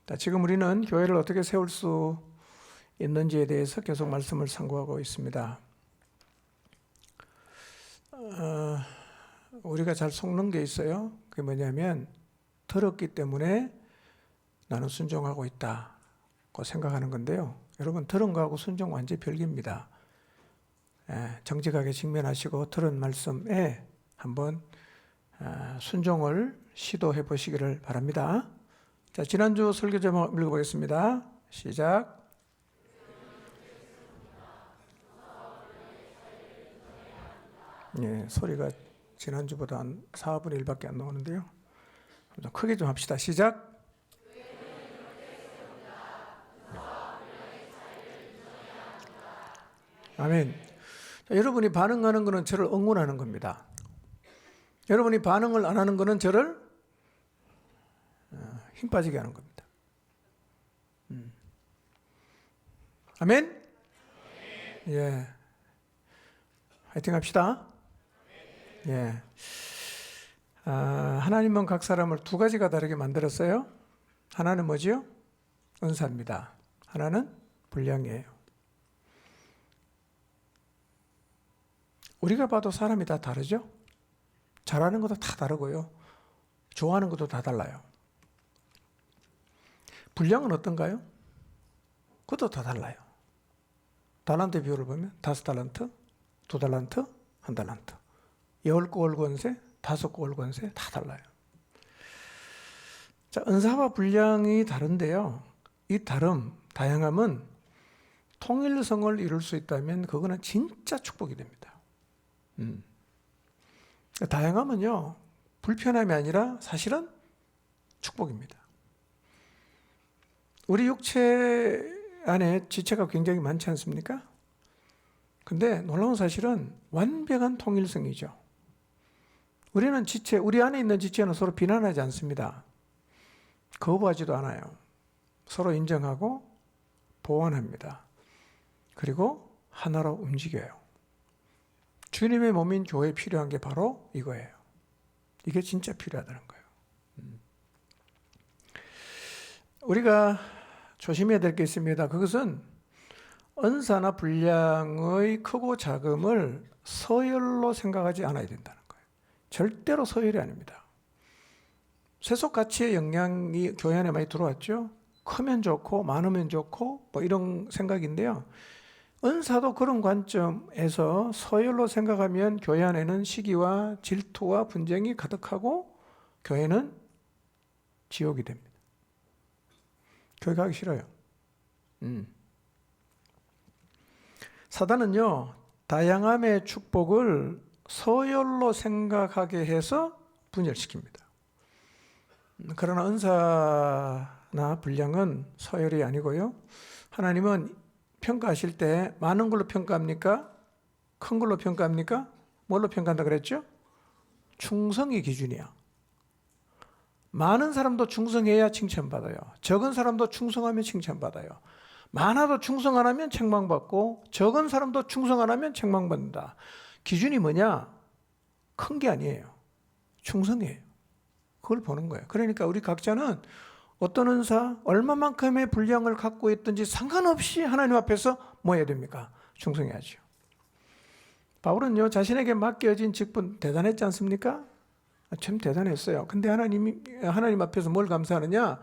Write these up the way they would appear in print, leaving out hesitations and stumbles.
자, 지금 우리는 교회를 어떻게 세울 수 있는지에 대해서 계속 말씀을 상고하고 있습니다. 우리가 잘 속는 게 있어요. 그게 뭐냐면 들었기 때문에 나는 순종하고 있다고 생각하는 건데요. 여러분, 들은 거하고 순종 완전히 별개입니다. 정직하게 직면하시고 들은 말씀에 한번 순종을 시도해 보시기를 바랍니다. 자, 지난주 설교 좀 읽어보겠습니다. 시작. 예, 소리가 지난주보다 한 4분의 1밖에 안 나오는데요. 좀 크게 좀 합시다. 시작. 아멘. 자, 여러분이 반응하는 것은 저를 응원하는 겁니다. 여러분이 반응을 안 하는 것은 저를 힘 빠지게 하는 겁니다. 아멘? 예. 화이팅 합시다. 예. 하나님은 각 사람을 두 가지가 다르게 만들었어요. 하나는 뭐지요? 은사입니다. 하나는 분량이에요. 우리가 봐도 사람이 다 다르죠? 잘하는 것도 다 다르고요. 좋아하는 것도 다 달라요. 분량은 어떤가요? 그것도 다 달라요. 달란트 비율을 보면 5달란트, 2달란트, 1달란트. 10골 권세, 5골 권세 다 달라요. 자, 은사와 분량이 다른데요. 이 다양함은 통일성을 이룰 수 있다면 그거는 진짜 축복이 됩니다. 다양함은요, 불편함이 아니라 사실은 축복입니다. 우리 육체 안에 지체가 굉장히 많지 않습니까? 근데 놀라운 사실은 완벽한 통일성이죠. 우리는 우리 안에 있는 지체는 서로 비난하지 않습니다. 거부하지도 않아요. 서로 인정하고 보완합니다. 그리고 하나로 움직여요. 주님의 몸인 교회에 필요한 게 바로 이거예요. 이게 진짜 필요하다는 거예요. 우리가 조심해야 될 게 있습니다. 그것은 은사나 분량의 크고 작음을 서열로 생각하지 않아야 된다는 거예요. 절대로 서열이 아닙니다. 세속 가치의 영향이 교회 안에 많이 들어왔죠. 크면 좋고 많으면 좋고 뭐 이런 생각인데요. 은사도 그런 관점에서 서열로 생각하면 교회 안에는 시기와 질투와 분쟁이 가득하고 교회는 지옥이 됩니다. 교회 가기 싫어요. 사단은요, 다양함의 축복을 서열로 생각하게 해서 분열시킵니다. 그러나 은사나 분량은 서열이 아니고요. 하나님은 평가하실 때 많은 걸로 평가합니까? 큰 걸로 평가합니까? 뭘로 평가한다 그랬죠? 충성이 기준이야. 많은 사람도 충성해야 칭찬받아요. 적은 사람도 충성하면 칭찬받아요. 많아도 충성 안 하면 책망받고 적은 사람도 충성 안 하면 책망받는다. 기준이 뭐냐? 큰 게 아니에요. 충성이에요. 그걸 보는 거예요. 그러니까 우리 각자는 어떤 은사, 얼마만큼의 분량을 갖고 있든지 상관없이 하나님 앞에서 뭐 해야 됩니까? 충성해야죠. 바울은요, 자신에게 맡겨진 직분 대단했지 않습니까? 참 대단했어요. 근데 하나님 앞에서 뭘 감사하느냐?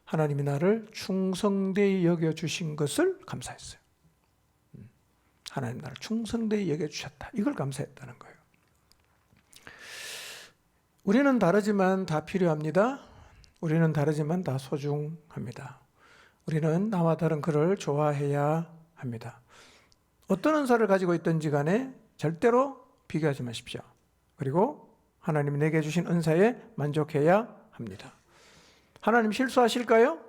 하나님이 나를 충성되이 여겨주신 것을 감사했어요. 하나님 나를 충성되이 여겨주셨다. 이걸 감사했다는 거예요. 우리는 다르지만 다 필요합니다. 우리는 다르지만 다 소중합니다. 우리는 나와 다른 그를 좋아해야 합니다. 어떤 은사를 가지고 있든지 간에 절대로 비교하지 마십시오. 그리고 하나님이 내게 주신 은사에 만족해야 합니다. 하나님 실수하실까요?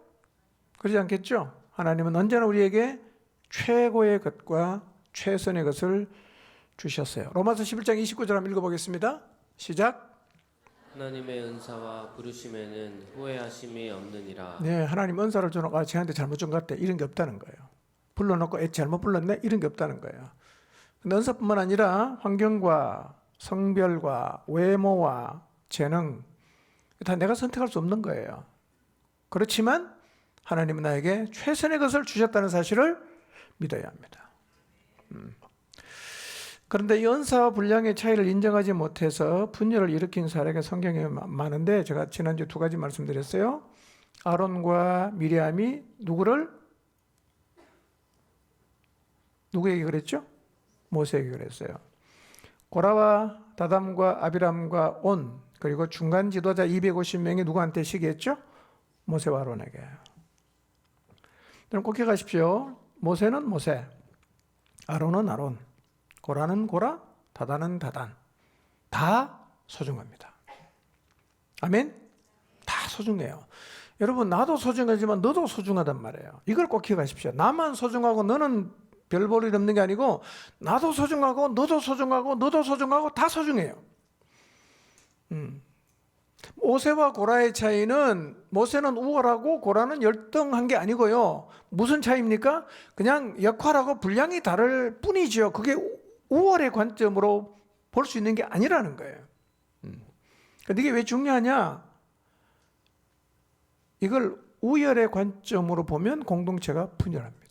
그러지 않겠죠? 하나님은 언제나 우리에게 최고의 것과 최선의 것을 주셨어요. 로마서 11장 29절 한번 읽어보겠습니다. 시작. 하나님의 은사와 부르심에는 후회하심이 없느니라. 네, 하나님 은사를 주놓고 쟤한테 잘못 준 것 같아. 이런 게 없다는 거예요. 불러놓고 잘못 불렀네? 이런 게 없다는 거예요. 근데 은사뿐만 아니라 환경과 성별과 외모와 재능 다 내가 선택할 수 없는 거예요. 그렇지만 하나님은 나에게 최선의 것을 주셨다는 사실을 믿어야 합니다. 그런데 이 은사와 분량의 차이를 인정하지 못해서 분열을 일으킨 사례가 성경에 많은데 제가 지난주에 2가지 말씀드렸어요. 아론과 미리암이 누구에게 그랬죠? 모세에게 그랬어요. 고라와 다담과 아비람과 온 그리고 중간 지도자 250명이 누구한테 시기했죠? 모세와 아론에게. 여러분 꼭 기억하십시오. 모세는 모세, 아론은 아론, 고라는 고라, 다단은 다단. 다 소중합니다. 아멘? 다 소중해요. 여러분 나도 소중하지만 너도 소중하단 말이에요. 이걸 꼭 기억하십시오. 나만 소중하고 너는 별 볼 일 없는 게 아니고 나도 소중하고 너도 소중하고 너도 소중하고 다 소중해요. 모세와 고라의 차이는 모세는 우월하고 고라는 열등한 게 아니고요. 무슨 차이입니까? 그냥 역할하고 분량이 다를 뿐이죠. 그게 우월의 관점으로 볼 수 있는 게 아니라는 거예요. 근데 이게 왜 중요하냐? 이걸 우열의 관점으로 보면 공동체가 분열합니다.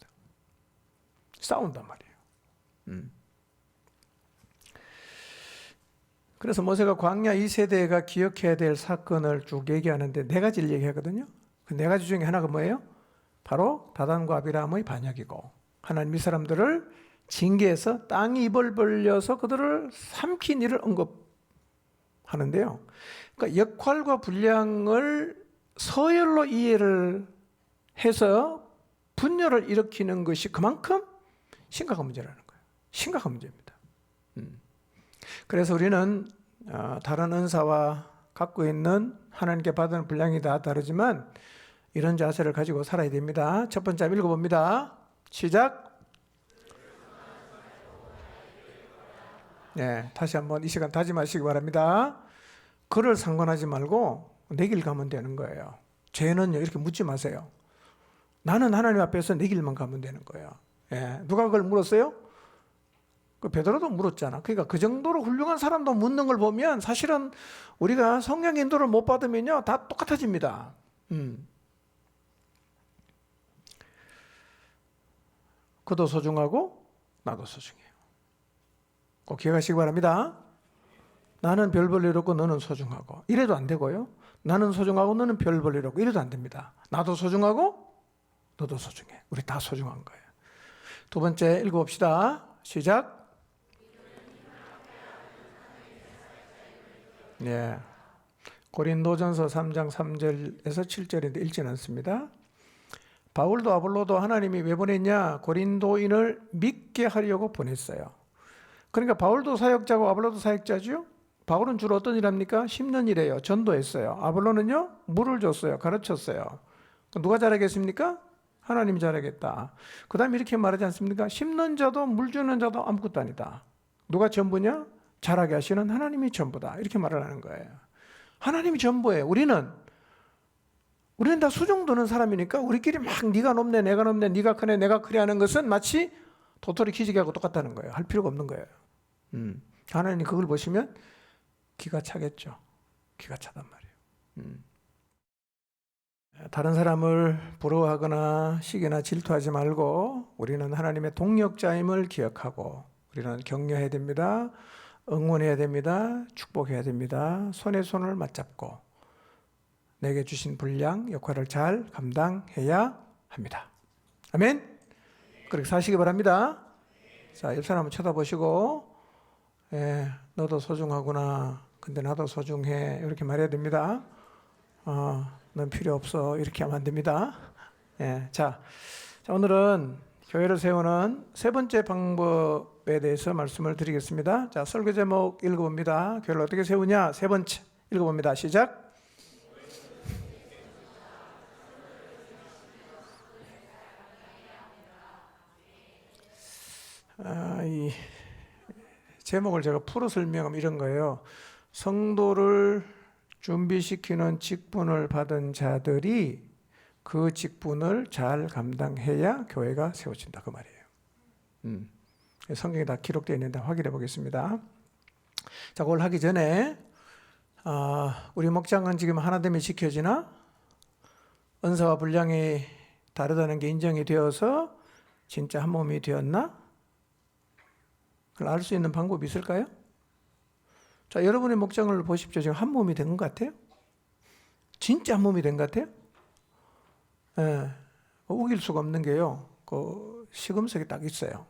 싸운단 말이에요. 그래서 모세가 광야 2세대가 기억해야 될 사건을 쭉 얘기하는데 4가지를 얘기하거든요. 그 4가지 중에 하나가 뭐예요? 바로 다단과 아비람의 반역이고 하나님 이 사람들을 징계해서 땅이 입을 벌려서 그들을 삼킨 일을 언급하는데요. 그러니까 역할과 분량을 서열로 이해를 해서 분열을 일으키는 것이 그만큼 심각한 문제라는 거예요. 심각한 문제입니다. 그래서 우리는 다른 은사와 갖고 있는 하나님께 받은 분량이 다 다르지만 이런 자세를 가지고 살아야 됩니다. 첫 번째 한번 읽어봅니다. 시작. 네, 다시 한번 이 시간 다짐하시기 바랍니다. 그를 상관하지 말고 내 길 가면 되는 거예요. 죄는요 이렇게 묻지 마세요. 나는 하나님 앞에서 내 길만 가면 되는 거예요. 예, 누가 그걸 물었어요? 그 베드로도 물었잖아. 그러니까 그 정도로 훌륭한 사람도 묻는 걸 보면 사실은 우리가 성령 인도를 못 받으면요 다 똑같아집니다. 그도 소중하고 나도 소중해요. 꼭 기억하시기 바랍니다. 나는 별 볼 일 없고 너는 소중하고 이래도 안 되고요. 나는 소중하고 너는 별 볼 일 없고 이래도 안 됩니다. 나도 소중하고 너도 소중해. 우리 다 소중한 거예요. 두 번째 읽어봅시다. 시작. 네. 고린도전서 3장 3절에서 7절인데 읽지는 않습니다. 바울도 아볼로도 하나님이 왜 보냈냐? 고린도인을 믿게 하려고 보냈어요. 그러니까 바울도 사역자고 아볼로도 사역자죠. 바울은 주로 어떤 일 합니까? 심는 일이에요. 전도했어요. 아볼로는요 물을 줬어요. 가르쳤어요. 누가 잘하겠습니까? 하나님이 잘하겠다. 그 다음에 이렇게 말하지 않습니까? 심는 자도 물 주는 자도 아무것도 아니다. 누가 전부냐? 잘하게 하시는 하나님이 전부다. 이렇게 말을 하는 거예요. 하나님이 전부예요. 우리는 다 수종드는 사람이니까 우리끼리 막 네가 높네 내가 높네 네가 크네 내가 크네 하는 것은 마치 도토리 키지기하고 똑같다는 거예요. 할 필요가 없는 거예요. 하나님 그걸 보시면 기가 차겠죠. 기가 차단 말이에요. 다른 사람을 부러워하거나 시기나 질투하지 말고 우리는 하나님의 동력자임을 기억하고 우리는 격려해야 됩니다. 응원해야 됩니다. 축복해야 됩니다. 손에 손을 맞잡고 내게 주신 분량, 역할을 잘 감당해야 합니다. 아멘? 그렇게 사시기 바랍니다. 자, 옆 사람을 쳐다보시고 너도 소중하구나. 근데 나도 소중해. 이렇게 말해야 됩니다. 넌 필요 없어. 이렇게 하면 안 됩니다. 자, 오늘은 교회를 세우는 세 번째 방법에 대해서 말씀을 드리겠습니다. 자, 설교 제목 읽어봅니다. 교회를 어떻게 세우냐? 세 번째 읽어봅니다. 시작. 이 제목을 제가 풀어 설명하면 이런 거예요. 성도를 준비시키는 직분을 받은 자들이 그 직분을 잘 감당해야 교회가 세워진다 그 말이에요. 성경에 다 기록되어 있는데 확인해 보겠습니다. 자, 그걸 하기 전에 우리 목장은 지금 하나됨이 지켜지나? 은사와 분량이 다르다는 게 인정이 되어서 진짜 한 몸이 되었나? 그걸 알 수 있는 방법이 있을까요? 자, 여러분의 목장을 보십시오. 지금 한 몸이 된 것 같아요? 진짜 한 몸이 된 것 같아요? 예, 우길 수가 없는 게요. 그 시금석이 딱 있어요.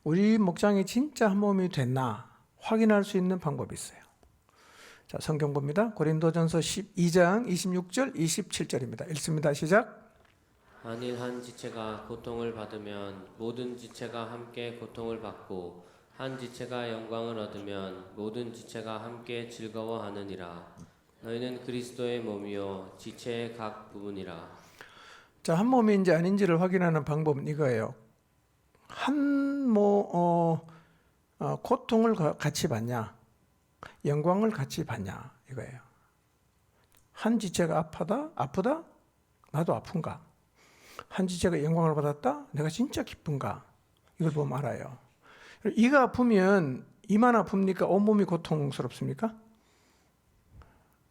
우리 목장이 진짜 한 몸이 됐나 확인할 수 있는 방법이 있어요. 자, 성경 봅니다. 고린도전서 12장 26절 27절입니다. 읽습니다. 시작. 만일 한 지체가 고통을 받으면 모든 지체가 함께 고통을 받고 한 지체가 영광을 얻으면 모든 지체가 함께 즐거워하느니라. 너희는 그리스도의 몸이요 지체의 각 부분이라. 자, 한 몸인지 아닌지를 확인하는 방법은 이거예요. 고통을 같이 받냐, 영광을 같이 받냐 이거예요. 한 지체가 아프다? 나도 아픈가? 한 지체가 영광을 받았다? 내가 진짜 기쁜가? 이걸 보면 알아요. 이가 아프면 이만 아픕니까? 온몸이 고통스럽습니까?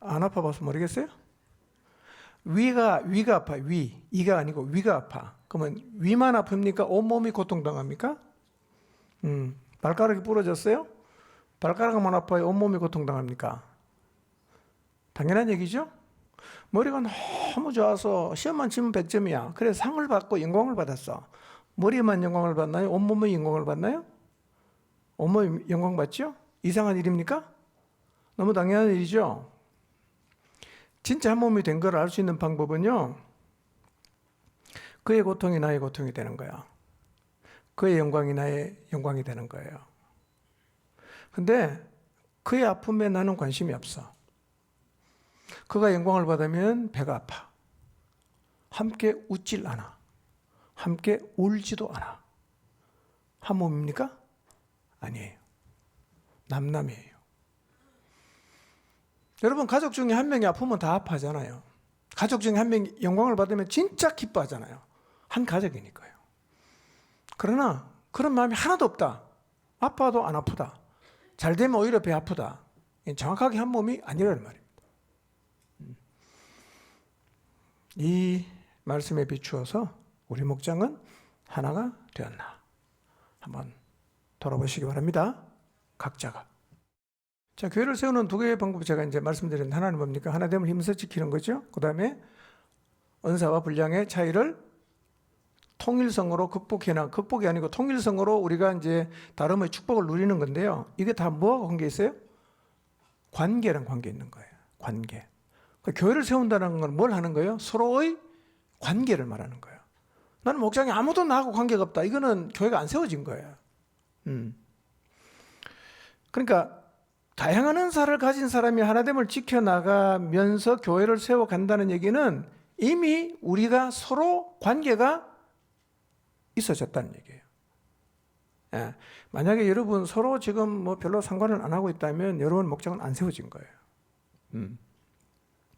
안 아파봐서 모르겠어요? 위가 아파. 이가 아니고 위가 아파. 그러면 위만 아픕니까? 온몸이 고통당합니까? 발가락이 부러졌어요? 발가락만 아파요? 온몸이 고통당합니까? 당연한 얘기죠? 머리가 너무 좋아서 시험만 치면 100점이야. 그래서 상을 받고 영광을 받았어. 머리만 영광을 받나요? 온몸의 영광을 받나요? 온몸이 영광 받죠? 이상한 일입니까? 너무 당연한 일이죠? 진짜 한 몸이 된 걸 알 수 있는 방법은요, 그의 고통이 나의 고통이 되는 거야. 그의 영광이 나의 영광이 되는 거예요. 근데 그의 아픔에 나는 관심이 없어. 그가 영광을 받으면 배가 아파. 함께 웃질 않아. 함께 울지도 않아. 한 몸입니까? 아니에요. 남남이에요. 여러분, 가족 중에 한 명이 아프면 다 아파하잖아요. 가족 중에 한 명이 영광을 받으면 진짜 기뻐하잖아요. 한 가족이니까요. 그러나 그런 마음이 하나도 없다. 아파도 안 아프다. 잘 되면 오히려 배 아프다. 정확하게 한 몸이 아니라는 말입니다. 이 말씀에 비추어서 우리 목장은 하나가 되었나? 한번 돌아보시기 바랍니다. 각자가. 자, 교회를 세우는 두 개의 방법 제가 이제 말씀드린 하나는 뭡니까? 하나됨을 힘써 지키는 거죠. 그 다음에 은사와 분량의 차이를 통일성으로 극복이 아니고 통일성으로 우리가 이제 다름의 축복을 누리는 건데요. 이게 다 뭐하고 관계 있어요? 관계랑 관계 있는 거예요. 관계. 교회를 세운다는 건 뭘 하는 거예요? 서로의 관계를 말하는 거예요. 나는 목장에 아무도 나하고 관계가 없다. 이거는 교회가 안 세워진 거예요. 그러니까 다양한 은사를 가진 사람이 하나됨을 지켜나가면서 교회를 세워간다는 얘기는 이미 우리가 서로 관계가 있어졌다는 얘기예요. 예. 만약에 여러분 서로 지금 뭐 별로 상관을 안 하고 있다면 여러분 목장은 안 세워진 거예요.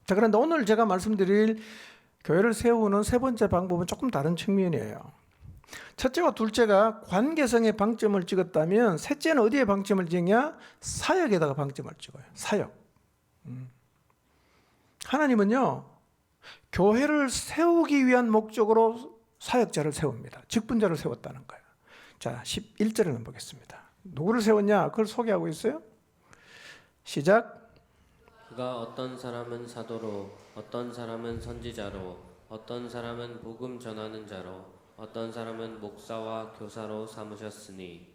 자, 그런데 오늘 제가 말씀드릴 교회를 세우는 세 번째 방법은 조금 다른 측면이에요. 첫째와 둘째가 관계성에 방점을 찍었다면 셋째는 어디에 방점을 찍냐? 사역에다가 방점을 찍어요. 사역. 하나님은요, 교회를 세우기 위한 목적으로 사역자를 세웁니다. 직분자를 세웠다는 거예요. 자, 11절을 한번 보겠습니다. 누구를 세웠냐? 그걸 소개하고 있어요. 시작. 그가 어떤 사람은 사도로, 어떤 사람은 선지자로, 어떤 사람은 복음 전하는 자로, 어떤 사람은 목사와 교사로 삼으셨으니.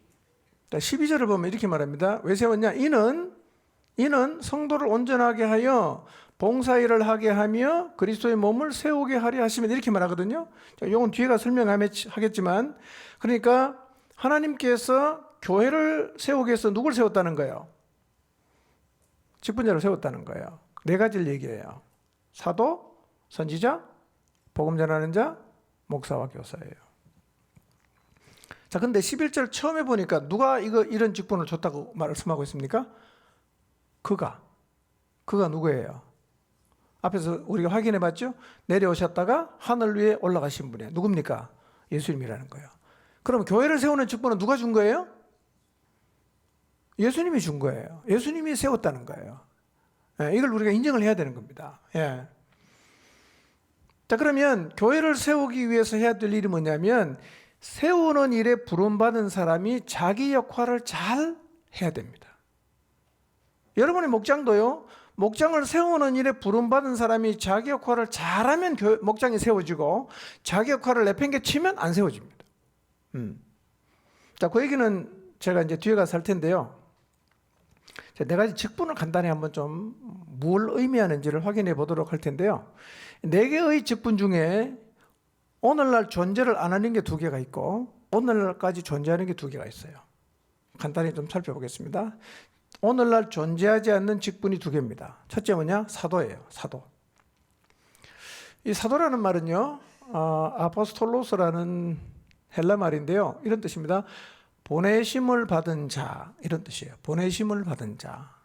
12절을 보면 이렇게 말합니다. 왜 세웠냐? 이는 성도를 온전하게 하여 봉사일을 하게 하며 그리스도의 몸을 세우게 하려 하시면 이렇게 말하거든요. 이건 뒤에가 설명하겠지만, 그러니까 하나님께서 교회를 세우기 위해서 누굴 세웠다는 거예요? 직분자를 세웠다는 거예요. 네 가지를 얘기해요. 사도, 선지자, 복음 전하는 자, 목사와 교사예요. 자, 근데 11절 처음에 보니까 누가 이런 직분을 줬다고 말씀하고 있습니까? 그가 누구예요? 앞에서 우리가 확인해 봤죠? 내려오셨다가 하늘 위에 올라가신 분이에요. 누굽니까? 예수님이라는 거예요. 그럼 교회를 세우는 직분은 누가 준 거예요? 예수님이 준 거예요. 예수님이 세웠다는 거예요. 예, 이걸 우리가 인정을 해야 되는 겁니다. 예. 자, 그러면 교회를 세우기 위해서 해야 될 일이 뭐냐면 세우는 일에 부름받은 사람이 자기 역할을 잘 해야 됩니다. 여러분의 목장도요, 목장을 세우는 일에 부름받은 사람이 자기 역할을 잘하면 목장이 세워지고 자기 역할을 내팽개치면 안 세워집니다. 자, 그 얘기는 제가 이제 뒤에 가서 할 텐데요. 자, 네 가지 직분을 간단히 한번 좀 뭘 의미하는지를 확인해 보도록 할 텐데요. 네 개의 직분 중에 오늘날 존재를 안 하는 게 두 개가 있고 오늘날까지 존재하는 게 두 개가 있어요. 간단히 좀 살펴보겠습니다. 오늘날 존재하지 않는 직분이 두 개입니다. 첫째 뭐냐? 사도예요. 사도. 이 사도라는 말은요, 아포스톨로스라는 헬라 말인데요. 이런 뜻입니다. 보내심을 받은 자, 이런 뜻이에요. 보내심을 받은 자.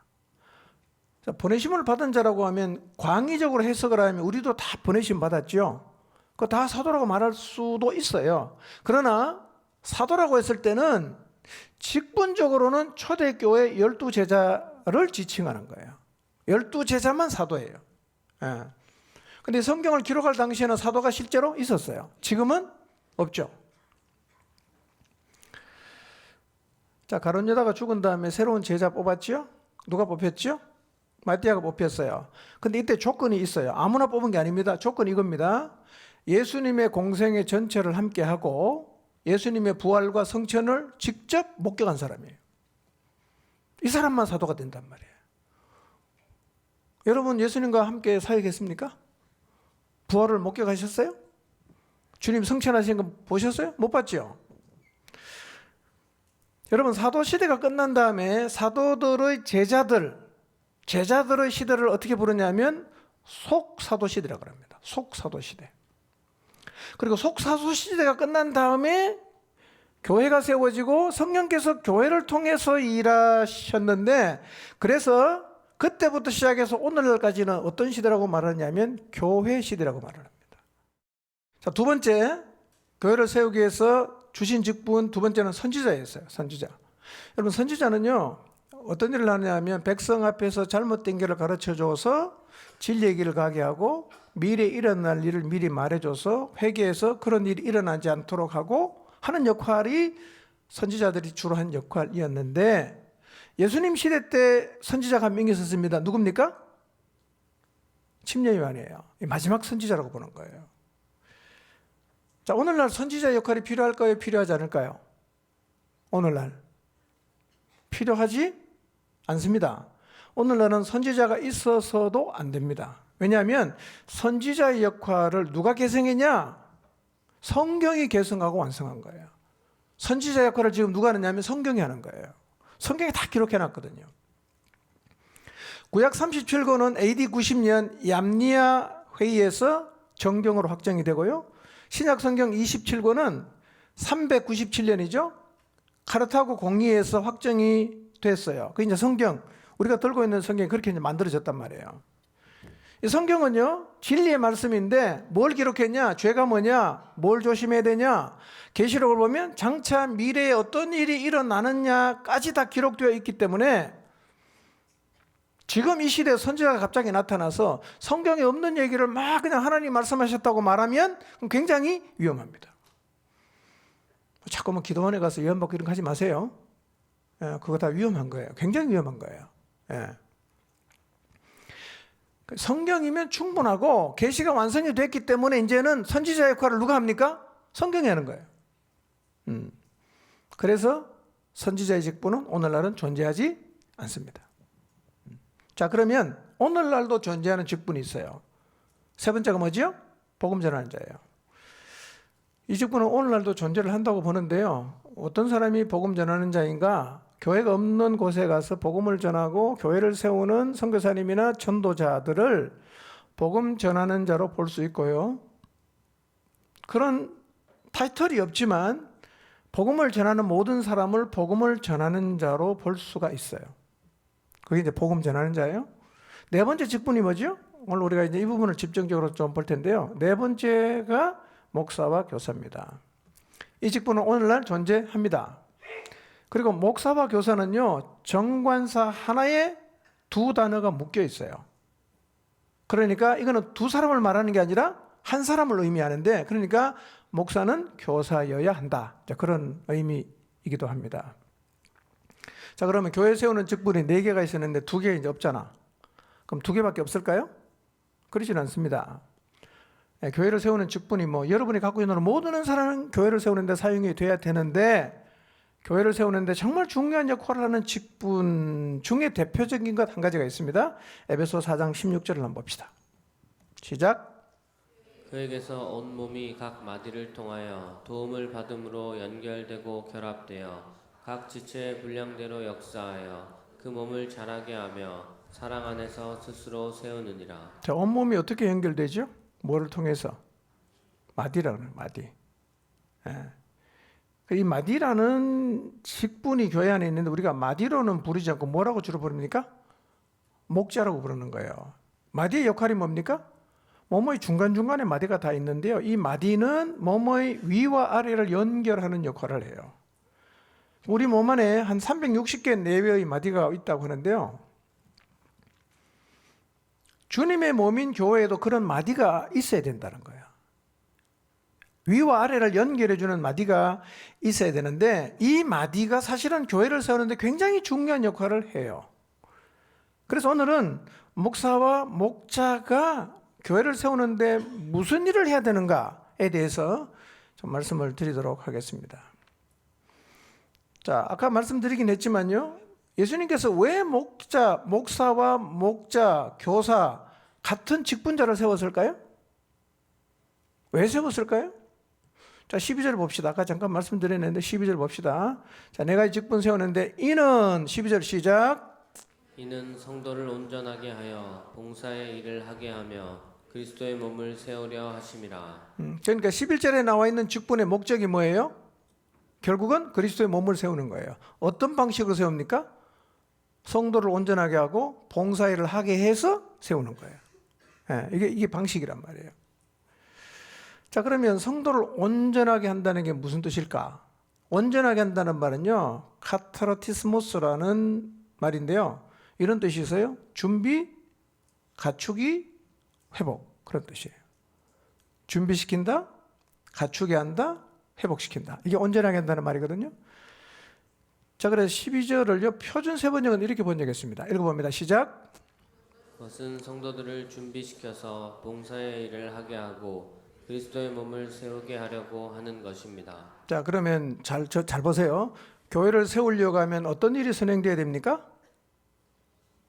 자, 보내심을 받은 자라고 하면 광의적으로 해석을 하면 우리도 다 보내심 받았죠. 그거 다 사도라고 말할 수도 있어요. 그러나 사도라고 했을 때는 직분적으로는 초대교회 12제자를 지칭하는 거예요. 12제자만 사도예요. 예. 근데 성경을 기록할 당시에는 사도가 실제로 있었어요. 지금은 없죠. 자, 가룟 유다가 죽은 다음에 새로운 제자 뽑았죠? 누가 뽑혔죠? 마띠아가 뽑혔어요. 근데 이때 조건이 있어요. 아무나 뽑은 게 아닙니다. 조건이 이겁니다. 예수님의 공생의 전체를 함께 하고 예수님의 부활과 성천을 직접 목격한 사람이에요. 이 사람만 사도가 된단 말이에요. 여러분 예수님과 함께 사역했습니까? 부활을 목격하셨어요? 주님 성천하신 거 보셨어요? 못 봤죠? 여러분 사도 시대가 끝난 다음에 사도들의 제자들의 시대를 어떻게 부르냐면 속사도 시대라고 합니다. 속사도 시대. 그리고 속사도 시대가 끝난 다음에 교회가 세워지고 성령께서 교회를 통해서 일하셨는데 그래서 그때부터 시작해서 오늘날까지는 어떤 시대라고 말하냐면 교회 시대라고 말을 합니다. 자, 두 번째, 교회를 세우기 위해서 주신 직분 두 번째는 선지자였어요. 선지자. 여러분 선지자는요 어떤 일을 하냐면 백성 앞에서 잘못된 길을 가르쳐줘서 진리의 길을 가게 하고 미래에 일어날 일을 미리 말해줘서 회개해서 그런 일이 일어나지 않도록 하고 하는 역할이 선지자들이 주로 한 역할이었는데 예수님 시대 때 선지자가 한 명 있었습니다. 누굽니까? 침례 요한이에요. 마지막 선지자라고 보는 거예요. 자, 오늘날 선지자 역할이 필요할까요? 필요하지 않을까요? 오늘날 필요하지 않습니다. 오늘날은 선지자가 있어서도 안 됩니다. 왜냐하면 선지자의 역할을 누가 계승했냐? 성경이 계승하고 완성한 거예요. 선지자 역할을 지금 누가 하느냐면 성경이 하는 거예요. 성경에 다 기록해 놨거든요. 구약 37권은 AD 90년 얌니아 회의에서 정경으로 확정이 되고요. 신약 성경 27권은 397년이죠. 카르타고 공의에서 확정이 됐어요. 그 이제 성경, 우리가 들고 있는 성경이 그렇게 이제 만들어졌단 말이에요. 이 성경은요, 진리의 말씀인데 뭘 기록했냐? 죄가 뭐냐? 뭘 조심해야 되냐? 계시록을 보면 장차 미래에 어떤 일이 일어나느냐까지 다 기록되어 있기 때문에 지금 이 시대에 선지자가 갑자기 나타나서 성경에 없는 얘기를 막 그냥 하나님 말씀하셨다고 말하면 굉장히 위험합니다. 자꾸 뭐 기도원에 가서 예언받고 이런 거 하지 마세요. 예, 그거 다 위험한 거예요. 굉장히 위험한 거예요. 예. 성경이면 충분하고 계시가 완성이 됐기 때문에 이제는 선지자 역할을 누가 합니까? 성경이 하는 거예요. 그래서 선지자의 직분은 오늘날은 존재하지 않습니다. 자, 그러면 오늘날도 존재하는 직분이 있어요. 세 번째가 뭐죠? 복음 전하는 자예요. 이 직분은 오늘날도 존재를 한다고 보는데요. 어떤 사람이 복음 전하는 자인가? 교회가 없는 곳에 가서 복음을 전하고 교회를 세우는 선교사님이나 전도자들을 복음 전하는 자로 볼 수 있고요. 그런 타이틀이 없지만 복음을 전하는 모든 사람을 복음을 전하는 자로 볼 수가 있어요. 그게 이제 복음 전하는 자예요. 네 번째 직분이 뭐죠? 오늘 우리가 이제 이 부분을 집중적으로 좀 볼 텐데요. 네 번째가 목사와 교사입니다. 이 직분은 오늘날 존재합니다. 그리고 목사와 교사는요, 정관사 하나에 두 단어가 묶여 있어요. 그러니까 이거는 두 사람을 말하는 게 아니라 한 사람을 의미하는데, 그러니까 목사는 교사여야 한다. 자, 그런 의미이기도 합니다. 자, 그러면 교회 세우는 직분이 4개가 있었는데 2개 이제 없잖아. 그럼 2개밖에 없을까요? 그렇지는 않습니다. 교회를 세우는 직분이 여러분이 갖고 있는 모든 은사는 교회를 세우는데 사용이 돼야 되는데, 교회를 세우는데 정말 중요한 역할을 하는 직분 중에 대표적인 것 한 가지가 있습니다. 에베소 4장 16절을 한번 봅시다. 시작. 그에게서 온 몸이 각 마디를 통하여 도움을 받음으로 연결되고 결합되어 각 지체의 분량대로 역사하여 그 몸을 자라게 하며 사랑 안에서 스스로 세우느니라. 자, 온몸이 어떻게 연결되죠? 뭐를 통해서? 마디라는 마디. 이 마디라는 직분이 교회 안에 있는데 우리가 마디로는 부르지 않고 뭐라고 주로 부릅니까? 목자라고 부르는 거예요. 마디의 역할이 뭡니까? 뭐뭐의 중간중간에 마디가 다 있는데요. 이 마디는 뭐뭐의 위와 아래를 연결하는 역할을 해요. 우리 몸 안에 한 360개 내외의 마디가 있다고 하는데요. 주님의 몸인 교회에도 그런 마디가 있어야 된다는 거예요. 위와 아래를 연결해주는 마디가 있어야 되는데, 이 마디가 사실은 교회를 세우는데 굉장히 중요한 역할을 해요. 그래서 오늘은 목사와 목자가 교회를 세우는데 무슨 일을 해야 되는가에 대해서 좀 말씀을 드리도록 하겠습니다. 자, 아까 말씀드리긴 했지만요, 예수님께서 왜 목사와 목자, 교사 같은 직분자를 세웠을까요? 왜 세웠을까요? 자, 12절 봅시다. 아까 잠깐 말씀드렸는데 12절 봅시다. 자, 내가 이 직분 세우는데 이는 12절 시작. 이는 성도를 온전하게 하여 봉사의 일을 하게 하며 그리스도의 몸을 세우려 하심이라. 그러니까 11절에 나와 있는 직분의 목적이 뭐예요? 결국은 그리스도의 몸을 세우는 거예요. 어떤 방식으로 세웁니까? 성도를 온전하게 하고 봉사일을 하게 해서 세우는 거예요. 이게 방식이란 말이에요. 자, 그러면 성도를 온전하게 한다는 게 무슨 뜻일까? 온전하게 한다는 말은요, 카타르티스모스라는 말인데요. 이런 뜻이 있어요. 준비, 갖추기, 회복. 그런 뜻이에요. 준비시킨다, 갖추게 한다, 회복시킨다. 이게 온전하게 한다는 말이거든요. 자, 그래서 12절을요, 표준 세번역은 이렇게 번역했습니다. 읽어봅니다. 시작. 그것은 성도들을 준비시켜서 봉사의 일을 하게 하고 그리스도의 몸을 세우게 하려고 하는 것입니다. 자, 그러면 잘 보세요. 교회를 세우려고 하면 어떤 일이 선행돼야 됩니까?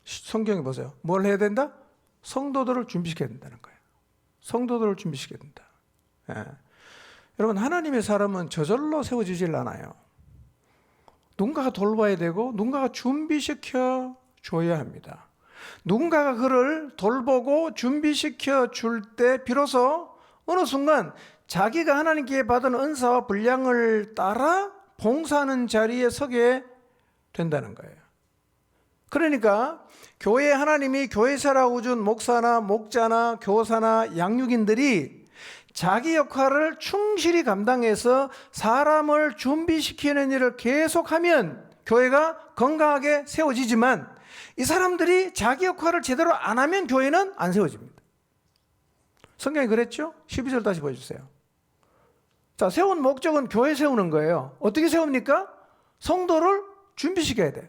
성경에 보세요. 뭘 해야 된다? 성도들을 준비시켜야 된다는 거예요. 성도들을 준비시켜야 된다. 여러분, 하나님의 사람은 저절로 세워지질 않아요. 누군가가 돌봐야 되고 누군가가 준비시켜 줘야 합니다. 누군가가 그를 돌보고 준비시켜 줄 때 비로소 어느 순간 자기가 하나님께 받은 은사와 분량을 따라 봉사하는 자리에 서게 된다는 거예요. 그러니까 교회에 하나님이 교회사라고 준 목사나 목자나 교사나 양육인들이 자기 역할을 충실히 감당해서 사람을 준비시키는 일을 계속하면 교회가 건강하게 세워지지만, 이 사람들이 자기 역할을 제대로 안 하면 교회는 안 세워집니다. 성경이 그랬죠? 12절 다시 보여주세요. 자, 세운 목적은 교회 세우는 거예요. 어떻게 세웁니까? 성도를 준비시켜야 돼.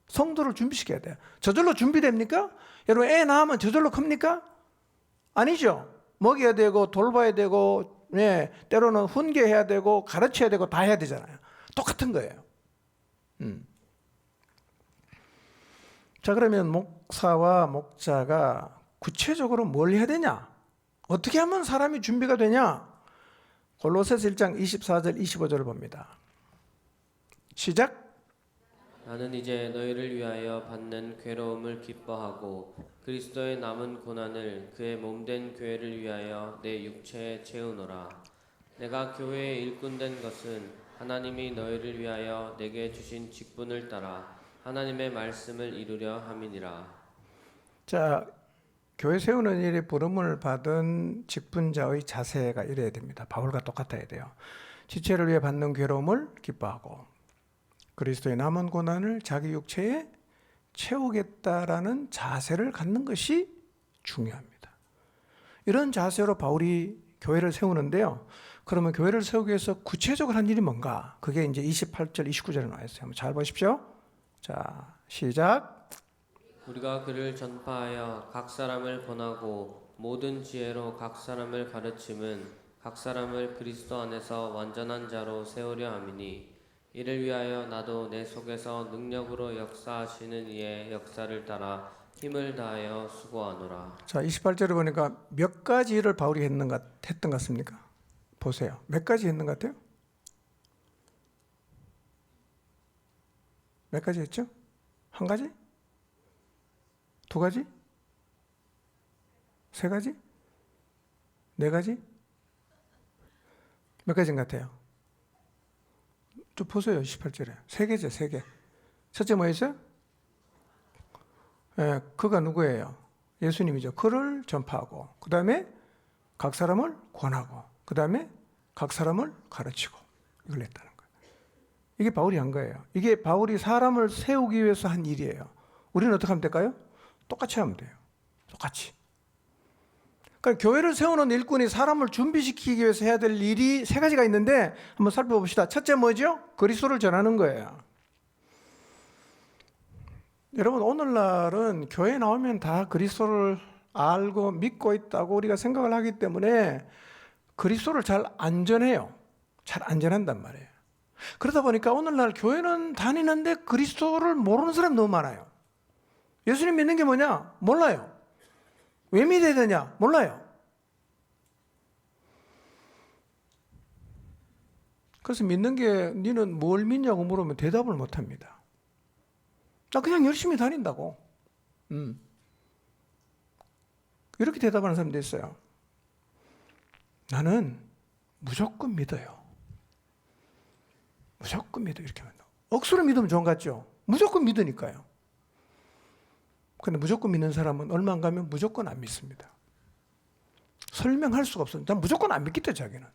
성도를 준비시켜야 돼요. 저절로 준비됩니까? 여러분, 애 낳으면 저절로 큽니까? 아니죠. 먹여야 되고 돌봐야 되고, 때로는 훈계해야 되고 가르쳐야 되고 다 해야 되잖아요. 똑같은 거예요. 자, 그러면 목사와 목자가 구체적으로 뭘 해야 되냐? 어떻게 하면 사람이 준비가 되냐? 골로새서 1장 24절 25절을 봅니다. 시작. 나는 이제 너희를 위하여 받는 괴로움을 기뻐하고 그리스도의 남은 고난을 그의 몸된 교회를 위하여 내 육체에 채우노라. 내가 교회의 일꾼 된 것은 하나님이 너희를 위하여 내게 주신 직분을 따라 하나님의 말씀을 이루려 함이니라. 자, 교회 세우는 일에 부름을 받은 직분자의 자세가 이래야 됩니다. 바울과 똑같아야 돼요. 지체를 위해 받는 괴로움을 기뻐하고 그리스도의 남은 고난을 자기 육체에 채우겠다라는 자세를 갖는 것이 중요합니다. 이런 자세로 바울이 교회를 세우는데요. 그러면 교회를 세우기 위해서 구체적으로 한 일이 뭔가? 그게 이제 28절, 29절에 나와 있어요. 한번 잘 보십시오. 자, 시작. 우리가 그를 전파하여 각 사람을 권하고 모든 지혜로 각 사람을 가르침은 각 사람을 그리스도 안에서 완전한 자로 세우려 함이니 이를 위하여 나도 내 속에서 능력으로 역사하시는 이의 역사를 따라 힘을 다하여 수고하노라. 자, 28절에 보니까 몇 가지 일을 바울이 했던 것 같습니까? 보세요. 몇 가지 했는 것 같아요? 몇 가지 했죠? 한 가지? 두 가지? 세 가지? 네 가지? 몇 가지인 것 같아요? 좀 보세요. 18절에. 세 개죠, 세 개. 첫째 뭐였어요? 예, 그가 누구예요? 예수님이죠. 그를 전파하고, 그 다음에 각 사람을 권하고, 그 다음에 각 사람을 가르치고, 이걸 했다는 거예요. 이게 바울이 한 거예요. 이게 바울이 사람을 세우기 위해서 한 일이에요. 우리는 어떻게 하면 될까요? 똑같이 하면 돼요. 똑같이. 그러니까 교회를 세우는 일꾼이 사람을 준비시키기 위해서 해야 될 일이 세 가지가 있는데 한번 살펴봅시다. 첫째 뭐죠? 그리스도를 전하는 거예요. 여러분, 오늘날은 교회에 나오면 다 그리스도를 알고 믿고 있다고 우리가 생각을 하기 때문에 그리스도를 잘 안 전해요. 잘 안 전한단 말이에요. 그러다 보니까 오늘날 교회는 다니는데 그리스도를 모르는 사람이 너무 많아요. 예수님 믿는 게 뭐냐? 몰라요. 왜 믿어야 되냐? 몰라요. 그래서 믿는 게 너는 뭘 믿냐고 물으면 대답을 못 합니다. 나 그냥 열심히 다닌다고. 이렇게 대답하는 사람도 있어요. 나는 무조건 믿어요. 무조건 믿어. 이렇게 합니다. 억수로 믿으면 좋은 것 같죠? 무조건 믿으니까요. 근데 무조건 믿는 사람은 얼마 안 가면 무조건 안 믿습니다. 설명할 수가 없어요. 난 무조건 안 믿겠다, 자기는.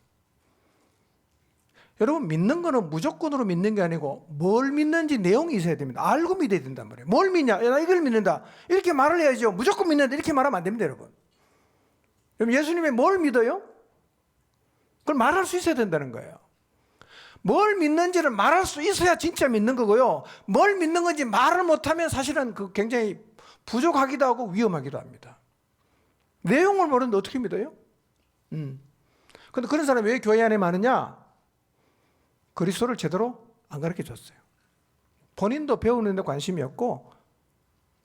여러분, 믿는 거는 무조건으로 믿는 게 아니고 뭘 믿는지 내용이 있어야 됩니다. 알고 믿어야 된단 말이에요. 뭘 믿냐? 나 이걸 믿는다. 이렇게 말을 해야죠. 무조건 믿는다. 이렇게 말하면 안 됩니다, 여러분. 여러분, 예수님이 뭘 믿어요? 그걸 말할 수 있어야 된다는 거예요. 뭘 믿는지를 말할 수 있어야 진짜 믿는 거고요. 뭘 믿는 건지 말을 못하면 사실은 그 굉장히 부족하기도 하고 위험하기도 합니다. 내용을 모르는데 어떻게 믿어요? 근데 그런 사람이 왜 교회 안에 많으냐? 그리스도를 제대로 안 가르쳐 줬어요. 본인도 배우는데 관심이 없고,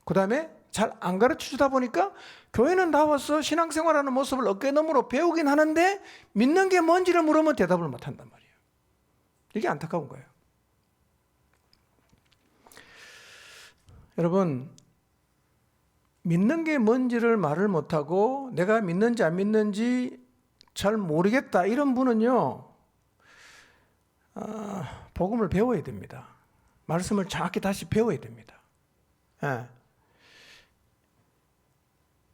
그 다음에 잘 안 가르쳐 주다 보니까 교회는 나와서 신앙생활하는 모습을 어깨너머로 배우긴 하는데 믿는 게 뭔지를 물으면 대답을 못 한단 말이에요. 이게 안타까운 거예요. 여러분, 믿는 게 뭔지를 말을 못하고 내가 믿는지 안 믿는지 잘 모르겠다 이런 분은요, 복음을 배워야 됩니다. 말씀을 정확히 다시 배워야 됩니다. 예.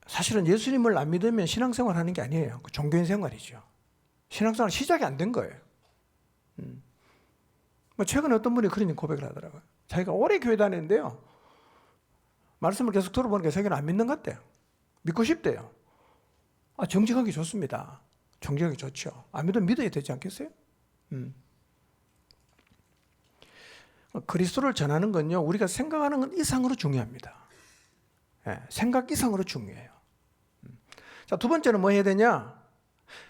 사실은 예수님을 안 믿으면 신앙생활 하는 게 아니에요. 종교인 생활이죠. 신앙생활 시작이 안 된 거예요. 최근에 어떤 분이 그런 고백을 하더라고요. 자기가 오래 교회 다니는데요, 말씀을 계속 들어보니까 자기는 안 믿는 것 같대요. 믿고 싶대요. 정직하기 좋습니다. 정직하기 좋죠. 안 믿으면 믿어야 되지 않겠어요? 그리스도를 전하는 건요, 우리가 생각하는 것 이상으로 중요합니다. 생각 이상으로 중요해요. 자, 두 번째는 뭐 해야 되냐?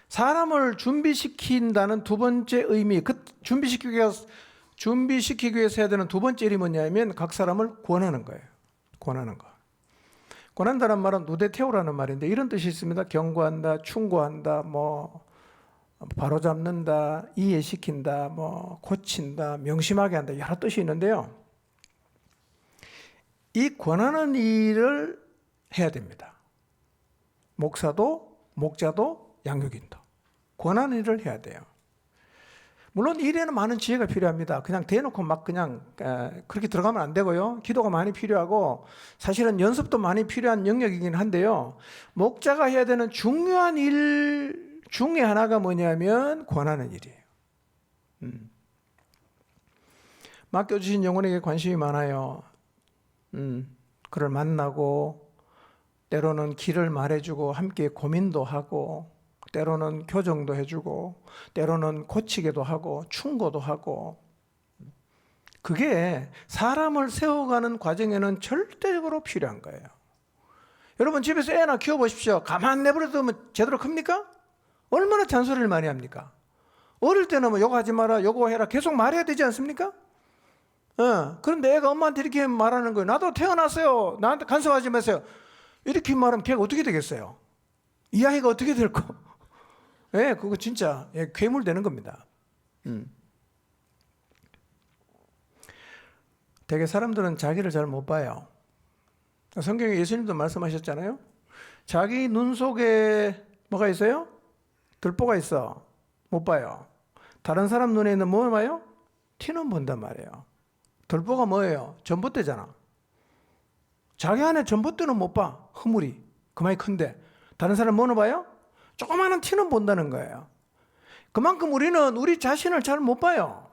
사람을 준비시킨다는 두 번째 의미, 준비시키기 위해서 해야 되는 두 번째 일이 뭐냐면 각 사람을 권하는 거예요. 권하는 거. 권한다는 말은 누데테오라는 말인데 이런 뜻이 있습니다. 경고한다, 충고한다, 바로잡는다, 이해시킨다, 고친다, 명심하게 한다, 여러 뜻이 있는데요. 이 권하는 일을 해야 됩니다. 목사도, 목자도, 양육인도 권하는 일을 해야 돼요. 물론 일에는 많은 지혜가 필요합니다. 그냥 대놓고 막 그냥 그렇게 들어가면 안 되고요. 기도가 많이 필요하고 사실은 연습도 많이 필요한 영역이긴 한데요. 목자가 해야 되는 중요한 일 중에 하나가 뭐냐면 권하는 일이에요. 맡겨주신 영혼에게 관심이 많아요. 그를 만나고 때로는 길을 말해주고 함께 고민도 하고 때로는 교정도 해주고, 때로는 고치기도 하고, 충고도 하고. 그게 사람을 세워가는 과정에는 절대적으로 필요한 거예요. 여러분 집에서 애나 키워보십시오. 가만 내버려두면 제대로 큽니까? 얼마나 잔소리를 많이 합니까? 어릴 때는 뭐 요거 하지 마라, 요거 해라 계속 말해야 되지 않습니까? 그런데 애가 엄마한테 이렇게 말하는 거예요. 나도 태어났어요. 나한테 간섭하지 마세요. 이렇게 말하면 걔가 어떻게 되겠어요? 이 아이가 어떻게 될까? 예, 그거 진짜 괴물 되는 겁니다. 되게 사람들은 자기를 잘 못 봐요. 성경에 예수님도 말씀하셨잖아요. 자기 눈 속에 뭐가 있어요? 들보가 있어. 못 봐요. 다른 사람 눈에 있는 뭐 봐요? 티는 본단 말이에요. 들보가 뭐예요? 전봇대잖아. 자기 안에 전봇대는 못 봐. 허물이 그만이 큰데 다른 사람 뭐는 봐요? 조그마한 티는 본다는 거예요. 그만큼 우리는 우리 자신을 잘 못 봐요.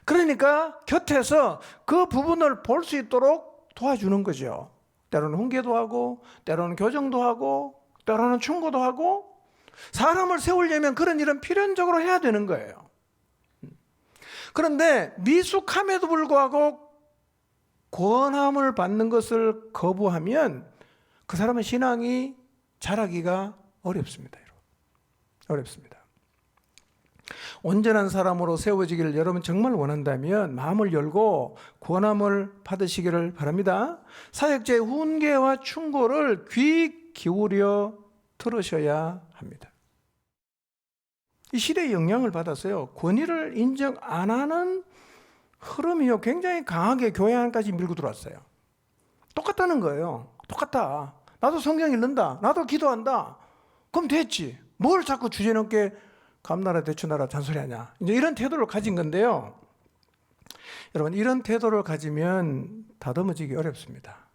그러니까 곁에서 그 부분을 볼 수 있도록 도와주는 거죠. 때로는 훈계도 하고, 때로는 교정도 하고, 때로는 충고도 하고. 사람을 세우려면 그런 일은 필연적으로 해야 되는 거예요. 그런데 미숙함에도 불구하고 권함을 받는 것을 거부하면 그 사람의 신앙이 자라기가 어렵습니다. 어렵습니다. 온전한 사람으로 세워지기를 여러분 정말 원한다면 마음을 열고 권함을 받으시기를 바랍니다. 사역자의 훈계와 충고를 귀 기울여 들으셔야 합니다. 이 시대의 영향을 받아서요, 권위를 인정 안 하는 흐름이요 굉장히 강하게 교회 안까지 밀고 들어왔어요. 똑같다는 거예요. 똑같다. 나도 성경 읽는다. 나도 기도한다. 그럼 됐지. 뭘 자꾸 주제넘게 감나라 대추나라 잔소리하냐. 이제 이런 태도를 가진 건데요. 여러분 이런 태도를 가지면 다듬어지기 어렵습니다.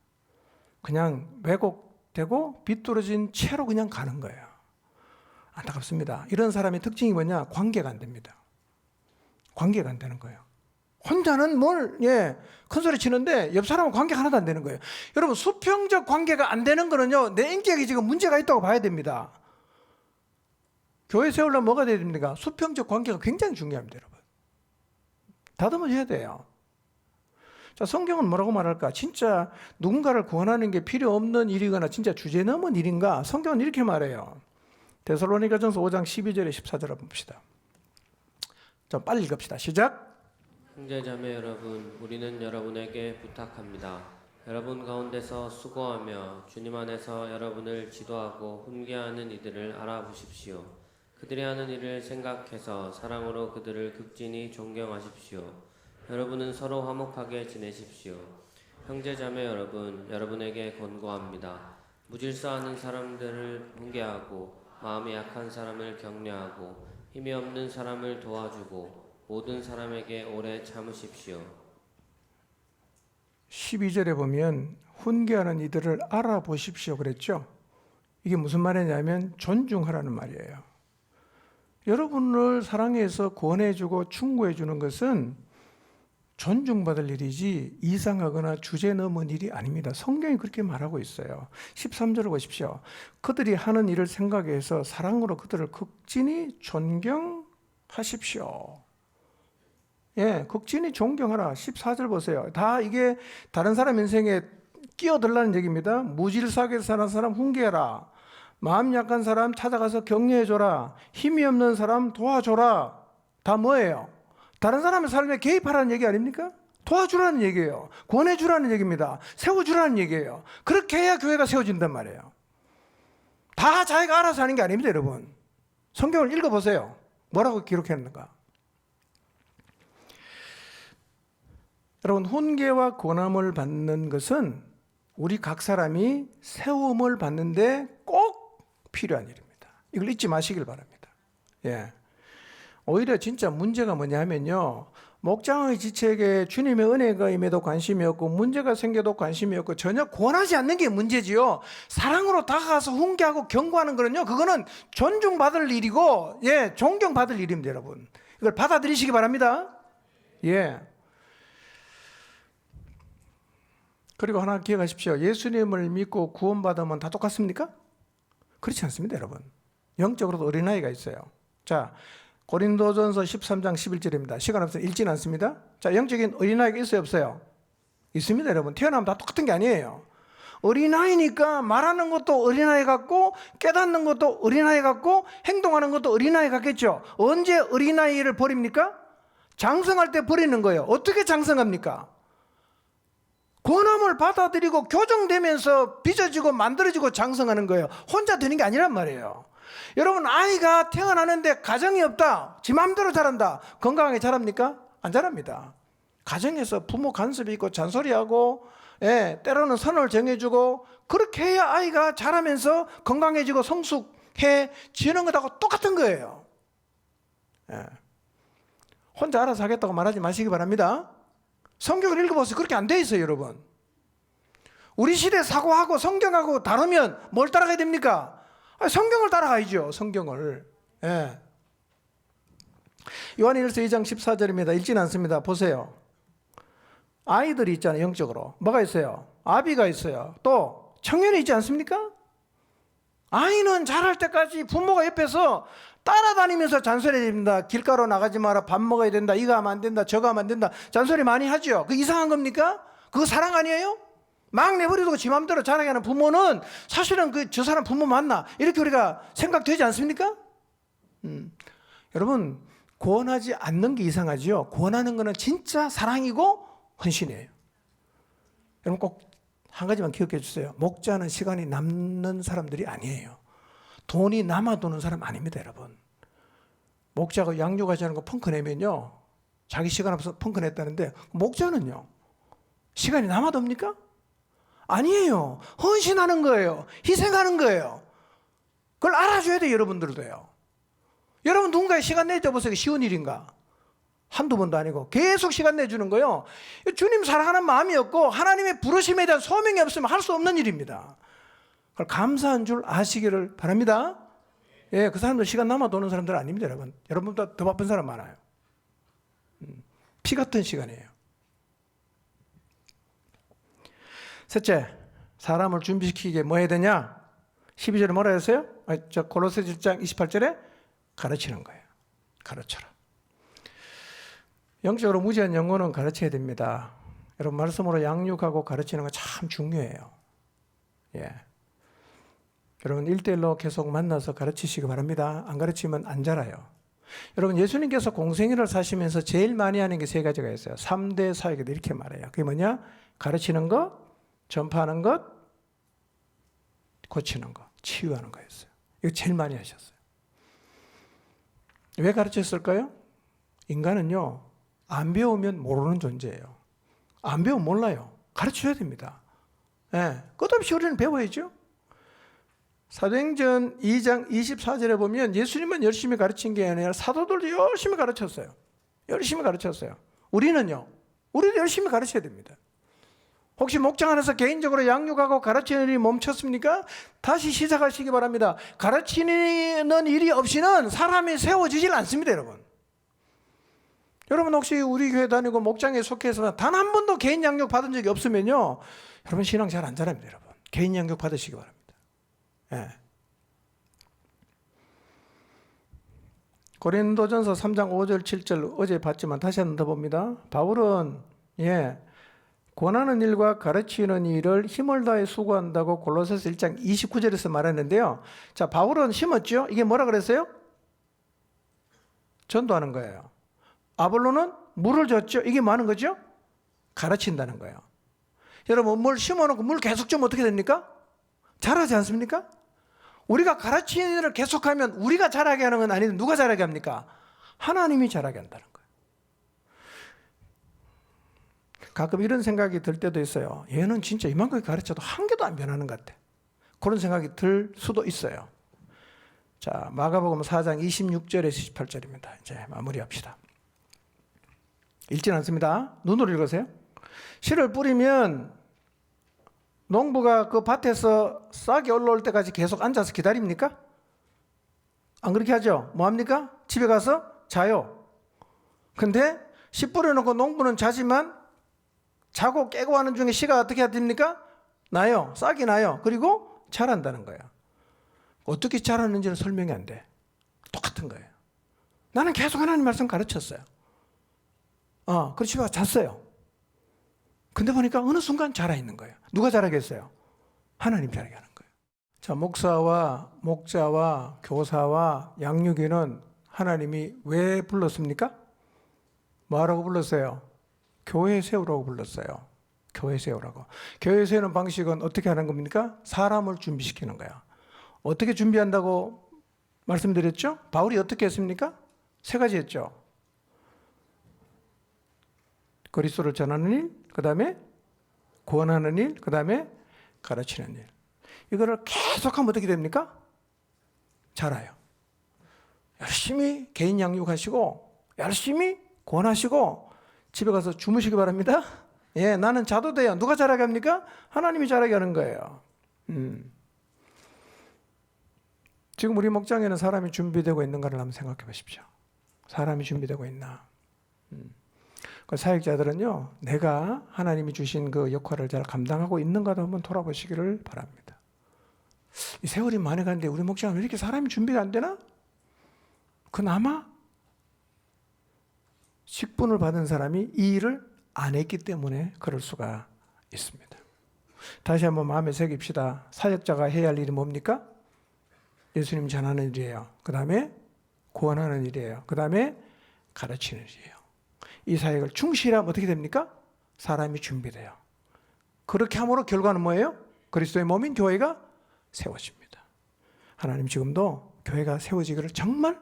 그냥 왜곡되고 비뚤어진 채로 그냥 가는 거예요. 안타깝습니다. 이런 사람의 특징이 뭐냐? 관계가 안 됩니다. 관계가 안 되는 거예요. 혼자는 큰 소리 치는데 옆 사람은 관계가 하나도 안 되는 거예요. 여러분 수평적 관계가 안 되는 거는요, 내 인격에 지금 문제가 있다고 봐야 됩니다. 교회 세우려면 뭐가 돼야 됩니까? 수평적 관계가 굉장히 중요합니다, 여러분. 다듬어져야 돼요. 자, 성경은 뭐라고 말할까? 진짜 누군가를 구원하는 게 필요 없는 일이거나 진짜 주제 넘은 일인가? 성경은 이렇게 말해요. 데살로니가전서 5장 12절에 14절을 봅시다. 좀 빨리 읽읍시다. 시작. 형제자매 여러분, 우리는 여러분에게 부탁합니다. 여러분 가운데서 수고하며 주님 안에서 여러분을 지도하고 훈계하는 이들을 알아보십시오. 그들이 하는 일을 생각해서 사랑으로 그들을 극진히 존경하십시오. 여러분은 서로 화목하게 지내십시오. 형제자매 여러분, 여러분에게 권고합니다. 무질서하는 사람들을 훈계하고 마음이 약한 사람을 격려하고 힘이 없는 사람을 도와주고 모든 사람에게 오래 참으십시오. 12절에 보면 훈계하는 이들을 알아보십시오 그랬죠. 이게 무슨 말이냐면 존중하라는 말이에요. 여러분을 사랑해서 구원해주고 충고해주는 것은 존중받을 일이지 이상하거나 주제 넘은 일이 아닙니다. 성경이 그렇게 말하고 있어요. 13절을 보십시오. 그들이 하는 일을 생각해서 사랑으로 그들을 극진히 존경하십시오. 예, 극진히 존경하라. 14절 보세요. 다 이게 다른 사람 인생에 끼어들라는 얘기입니다. 무질서하게 사는 사람 훈계해라. 마음 약한 사람 찾아가서 격려해줘라. 힘이 없는 사람 도와줘라. 다 뭐예요? 다른 사람의 삶에 개입하라는 얘기 아닙니까? 도와주라는 얘기예요. 권해주라는 얘기입니다. 세워주라는 얘기예요. 그렇게 해야 교회가 세워진단 말이에요. 다 자기가 알아서 하는 게 아닙니다, 여러분. 성경을 읽어보세요. 뭐라고 기록했는가? 여러분, 훈계와 권함을 받는 것은 우리 각 사람이 세움을 받는데 꼭 필요한 일입니다. 이걸 잊지 마시길 바랍니다. 예. 오히려 진짜 문제가 뭐냐면요, 목장의 지체에게 주님의 은혜가 임해도 관심이 없고 문제가 생겨도 관심이 없고 전혀 권하지 않는 게 문제지요. 사랑으로 다가가서 훈계하고 경고하는 거는요, 그거는 존중받을 일이고, 예, 존경받을 일입니다, 여러분. 이걸 받아들이시기 바랍니다. 예. 그리고 하나 기억하십시오. 예수님을 믿고 구원받으면 다 똑같습니까? 그렇지 않습니다, 여러분. 영적으로도 어린아이가 있어요. 자, 고린도전서 13장 11절입니다. 시간 없어서 읽지는 않습니다. 자, 영적인 어린아이가 있어요, 없어요? 있습니다, 여러분. 태어나면 다 똑같은 게 아니에요. 어린아이니까 말하는 것도 어린아이 같고 깨닫는 것도 어린아이 같고 행동하는 것도 어린아이 같겠죠. 언제 어린아이를 버립니까? 장성할 때 버리는 거예요. 어떻게 장성합니까? 권함을 받아들이고 교정되면서 빚어지고 만들어지고 장성하는 거예요. 혼자 되는 게 아니란 말이에요. 여러분, 아이가 태어나는데 가정이 없다, 지 마음대로 자란다, 건강하게 자랍니까? 안 자랍니다. 가정에서 부모 간섭이 있고 잔소리하고, 때로는 선을 정해주고, 그렇게 해야 아이가 자라면서 건강해지고 성숙해지는 것하고 똑같은 거예요. 혼자 알아서 하겠다고 말하지 마시기 바랍니다. 성경을 읽어보세요. 그렇게 안 돼 있어요, 여러분. 우리 시대 사고하고 성경하고 다르면 뭘 따라가야 됩니까? 성경을 따라가야죠, 성경을. 요한일서 2장 14절입니다. 읽지는 않습니다. 보세요. 아이들이 있잖아요, 영적으로. 뭐가 있어요? 아비가 있어요. 또 청년이 있지 않습니까? 아이는 자랄 때까지 부모가 옆에서 따라다니면서 잔소리 됩니다. 길가로 나가지 마라, 밥 먹어야 된다, 이거 하면 안 된다, 저거 하면 안 된다, 잔소리 많이 하죠. 그 이상한 겁니까? 그거 사랑 아니에요? 막 내버려두고 지 마음대로 자라게 하는 부모는 사실은 저 사람 부모 맞나? 이렇게 우리가 생각되지 않습니까? 여러분, 권하지 않는 게 이상하지요. 권하는 거는 진짜 사랑이고 헌신이에요. 여러분, 꼭 한 가지만 기억해 주세요. 목자는 시간이 남는 사람들이 아니에요. 돈이 남아도는 사람 아닙니다, 여러분. 목자가 양육하지 않은 거 펑크내면요, 자기 시간 없어서 펑크냈다는데, 목자는요, 시간이 남아도입니까? 아니에요. 헌신하는 거예요. 희생하는 거예요. 그걸 알아줘야 돼요, 여러분들도요. 여러분, 누군가의 시간 내줘보세요. 쉬운 일인가? 한두 번도 아니고 계속 시간 내주는 거예요. 주님 사랑하는 마음이 없고 하나님의 부르심에 대한 소명이 없으면 할 수 없는 일입니다. 그걸 감사한 줄 아시기를 바랍니다. 그 사람들 시간 남아 도는 사람들 아닙니다, 여러분. 여러분보다 더 바쁜 사람 많아요. 피 같은 시간이에요. 셋째, 사람을 준비시키게 뭐 해야 되냐? 12절에 뭐라 했어요? 골로새서 1장 28절에 가르치는 거예요. 가르쳐라. 영적으로 무지한 영혼은 가르쳐야 됩니다. 여러분, 말씀으로 양육하고 가르치는 거 참 중요해요. 여러분, 1대1로 계속 만나서 가르치시기 바랍니다. 안 가르치면 안 자라요. 여러분, 예수님께서 공생애를 사시면서 제일 많이 하는 게 세 가지가 있어요. 3대 사역에도 이렇게 말해요. 그게 뭐냐? 가르치는 것, 전파하는 것, 고치는 것, 치유하는 거였어요. 이거 제일 많이 하셨어요. 왜 가르쳤을까요? 인간은요, 안 배우면 모르는 존재예요. 안 배우면 몰라요. 가르쳐야 됩니다. 끝없이 우리는 배워야죠. 사도행전 2장 24절에 보면 예수님만 열심히 가르친 게 아니라 사도들도 열심히 가르쳤어요. 열심히 가르쳤어요. 우리는요, 우리도 열심히 가르쳐야 됩니다. 혹시 목장 안에서 개인적으로 양육하고 가르치는 일이 멈췄습니까? 다시 시작하시기 바랍니다. 가르치는 일이 없이는 사람이 세워지질 않습니다, 여러분. 여러분, 혹시 우리 교회 다니고 목장에 속해서 단 한 번도 개인 양육 받은 적이 없으면요, 여러분 신앙 잘 안 자랍니다, 여러분. 개인 양육 받으시기 바랍니다. 고린도전서 3장 5절 7절 어제 봤지만 다시 한 번 더 봅니다. 바울은 권하는 일과 가르치는 일을 힘을 다해 수고한다고 골로새서 1장 29절에서 말했는데요. 자, 바울은 심었죠. 이게 뭐라 그랬어요? 전도하는 거예요. 아볼로는 물을 줬죠. 이게 뭐 하는 거죠? 가르친다는 거예요. 여러분, 물 심어놓고 물 계속 주면 어떻게 됩니까? 자라지 않습니까? 우리가 가르치는 일을 계속하면 우리가 자라게 하는 건 아닌데 누가 자라게 합니까? 하나님이 자라게 한다는 거예요. 가끔 이런 생각이 들 때도 있어요. 얘는 진짜 이만큼 가르쳐도 한 개도 안 변하는 것 같아. 그런 생각이 들 수도 있어요. 자, 마가복음 4장 26절에서 28절입니다. 이제 마무리합시다. 읽지는 않습니다. 눈으로 읽으세요. 씨를 뿌리면 농부가 그 밭에서 싹이 올라올 때까지 계속 앉아서 기다립니까? 안 그렇게 하죠? 뭐 합니까? 집에 가서 자요. 근데 씨 뿌려놓고 농부는 자지만 자고 깨고 하는 중에 씨가 어떻게 됩니까? 나요. 싹이 나요. 그리고 자란다는 거예요. 어떻게 자랐는지는 설명이 안 돼. 똑같은 거예요. 나는 계속 하나님 말씀 가르쳤어요. 그리고 집에 와서 잤어요. 근데 보니까 어느 순간 자라있는 거예요. 누가 자라겠어요? 하나님 자라게 하는 거예요. 자, 목사와 목자와 교사와 양육인은 하나님이 왜 불렀습니까? 뭐하라고 불렀어요? 교회 세우라고 불렀어요. 교회 세우라고. 교회 세우는 방식은 어떻게 하는 겁니까? 사람을 준비시키는 거야. 어떻게 준비한다고 말씀드렸죠? 바울이 어떻게 했습니까? 3가지 했죠. 그리스도를 전하는 일, 그 다음에 구원하는 일, 그 다음에 가르치는 일. 이거를 계속하면 어떻게 됩니까? 자라요. 열심히 개인 양육하시고 열심히 구원하시고 집에 가서 주무시기 바랍니다. 예, 나는 자도 돼요. 누가 자라게 합니까? 하나님이 자라게 하는 거예요. 지금 우리 목장에는 사람이 준비되고 있는가를 한번 생각해 보십시오. 사람이 준비되고 있나? 그 사역자들은요, 내가 하나님이 주신 그 역할을 잘 감당하고 있는가도 한번 돌아보시기를 바랍니다. 이 세월이 많이 가는데 우리 목장은 왜 이렇게 사람이 준비가 안 되나? 그나마 직분을 받은 사람이 이 일을 안 했기 때문에 그럴 수가 있습니다. 다시 한번 마음에 새깁시다. 사역자가 해야 할 일이 뭡니까? 예수님 전하는 일이에요. 그 다음에 구원하는 일이에요. 그 다음에 가르치는 일이에요. 이 사역을 충실히 하면 어떻게 됩니까? 사람이 준비돼요. 그렇게 함으로 결과는 뭐예요? 그리스도의 몸인 교회가 세워집니다. 하나님 지금도 교회가 세워지기를 정말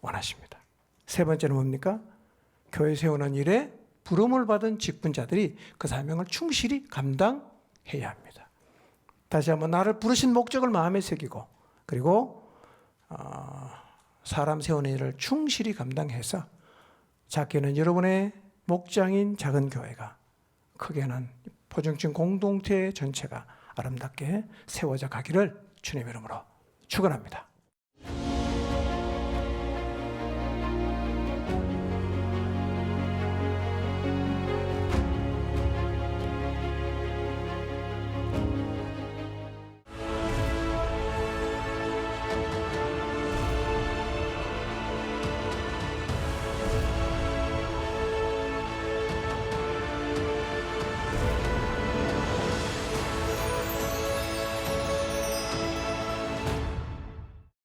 원하십니다. 3번째는 뭡니까? 교회 세우는 일에 부름을 받은 직분자들이 그 사명을 충실히 감당해야 합니다. 다시 한번 나를 부르신 목적을 마음에 새기고 그리고 사람 세우는 일을 충실히 감당해서 작게는 여러분의 목장인 작은 교회가 크게는 포정층 공동체 전체가 아름답게 세워져 가기를 주님의 이름으로 축원합니다.